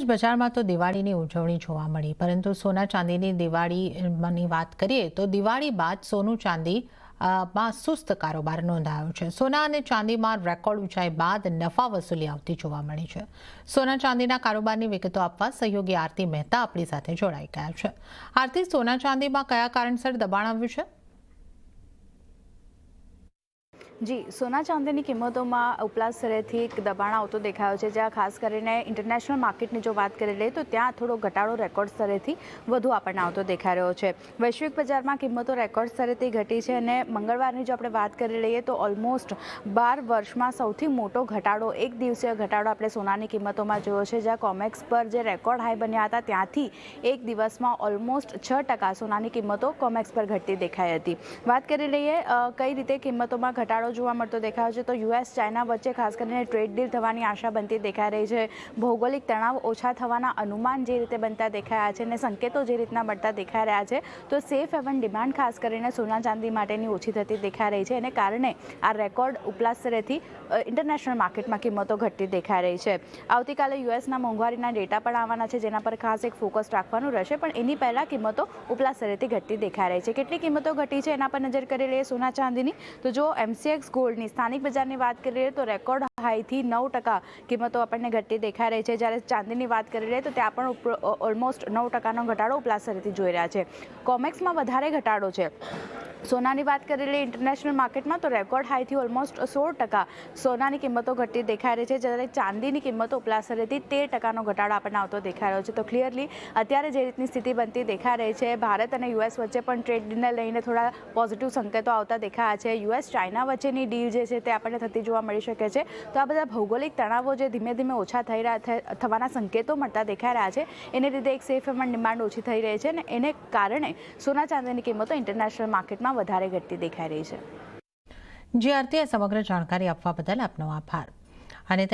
જ બજારમાં તો દિવાળીની ઉજવણી જોવા મળી, પરંતુ સોના ચાંદીની દિવાળીની વાત કરીએ તો દિવાળી બાદ સોનું ચાંદી માં સુસ્ત કારોબાર નોંધાયો છે। સોના અને ચાંદીમાં રેકોર્ડ ઊંચાઈ બાદ નફા વસૂલી આવતી જોવા મળી છે। સોના ચાંદીના કારોબારની વિગતો આપવા સહયોગી આરતી મહેતા આપણી સાથે જોડાઈ ગયા છે। આરતી, સોના ચાંદીમાં કયા કારણસર દબાણ આવ્યું છે? જી, સોના ચાંદીની કિંમતોમાં ઉપલા સ્તરેથી એક દબાણ આવતો દેખાયો છે, જ્યાં ખાસ કરીને ઇન્ટરનેશનલ માર્કેટની જો વાત કરી લઈએ તો ત્યાં થોડો ઘટાડો રેકોર્ડ સ્તરેથી વધુ આપણને આવતો દેખાઈ રહ્યો છે। વૈશ્વિક બજારમાં કિંમતો રેકોર્ડ સ્તરેથી ઘટી છે અને મંગળવારની જો આપણે વાત કરી લઈએ તો ઓલમોસ્ટ 12 વર્ષમાં સૌથી મોટો ઘટાડો, એક દિવસીય ઘટાડો આપણે સોનાની કિંમતોમાં જોયો છે, જ્યાં કોમેક્સ પર જે રેકોર્ડ હાઈ બન્યા હતા ત્યાંથી એક દિવસમાં ઓલમોસ્ટ 6% સોનાની કિંમતો કોમેક્સ પર ઘટતી દેખાઈ હતી। વાત કરી લઈએ કઈ રીતે કિંમતોમાં ઘટાડો જોવા મળતો દેખાયો છે તો યુએસ ચાઇના વચ્ચે ખાસ કરીને ટ્રેડ ડીલ થવાની આશા બનતી દેખાઈ રહી છે। ભૌગોલિક તણાવ ઓછા થવાના અનુમાન જે રીતે બનતા દેખાયા છે અને સંકેતો જે રીતના મળતા દેખાઈ રહ્યા છે તો સેફ હેવન ડિમાન્ડ ખાસ કરીને સોના ચાંદી માટેની ઓછી થતી દેખાઈ રહી છે, અને કારણે આ રેકોર્ડ ઉપલા સ્તરેથી ઇન્ટરનેશનલ માર્કેટમાં કિંમતો ઘટતી દેખાઈ રહી છે। આવતીકાલે યુએસના મોંઘવારીના ડેટા પણ આવવાના છે, જેના પર ખાસ એક ફોકસ રાખવાનું રહેશે, પણ એની પહેલાં કિંમતો ઉપલા સ્તરેથી ઘટતી દેખાઈ રહી છે। કેટલી કિંમતો ઘટી છે એના પર નજર કરી લઈએ સોના ચાંદીની તો જો MCX ગોલ્ડની સ્થાનિક બજારની વાત કરી લઈએ તો રેકોર્ડ હાઈથી 9% કિંમતો આપણને ઘટતી દેખાઈ રહી છે, જ્યારે ચાંદીની વાત કરી લઈએ તો ત્યાં પણ ઓલમોસ્ટ 9%નો ઘટાડો ઉપલા સ્તરેથી જોઈ રહ્યા છે। કોમેક્સમાં વધારે ઘટાડો છે। સોનાની વાત કરી લઈએ ઇન્ટરનેશનલ માર્કેટમાં તો રેકોર્ડ હાઈથી ઓલમોસ્ટ 16% સોનાની કિંમતો ઘટતી દેખાઈ રહી છે, જ્યારે ચાંદીની કિંમતો ઉપલા સ્તરેથી 13%નો ઘટાડો આપણને આવતો દેખાઈ રહ્યો છે। તો ક્લિયરલી અત્યારે જે રીતની સ્થિતિ બનતી દેખાઈ રહી છે, ભારત અને યુએસ વચ્ચે પણ ટ્રેડ ડીલને લઈને થોડા પોઝિટિવ સંકેતો આવતા દેખાયા છે। યુએસ ચાઇના વચ્ચેની ડીલ જે છે તે આપણને થતી જોવા મળી શકે છે। તો આ બધા ભૌગોલિક તણાવો જે ધીમે ધીમે ઓછા થવાના સંકેતો મળતા દેખાઈ રહ્યા છે, એને લીધે એક સેફ હેવન ડિમાન્ડ ઓછી થઈ રહી છે અને એને કારણે સોના ચાંદીની કિંમતો ઇન્ટરનેશનલ માર્કેટમાં વધારે ઘટતી દેખાઈ રહી છે। જી આરતી, સમગ્ર જાણકારી આપવા બદલ આપનો આભાર। અને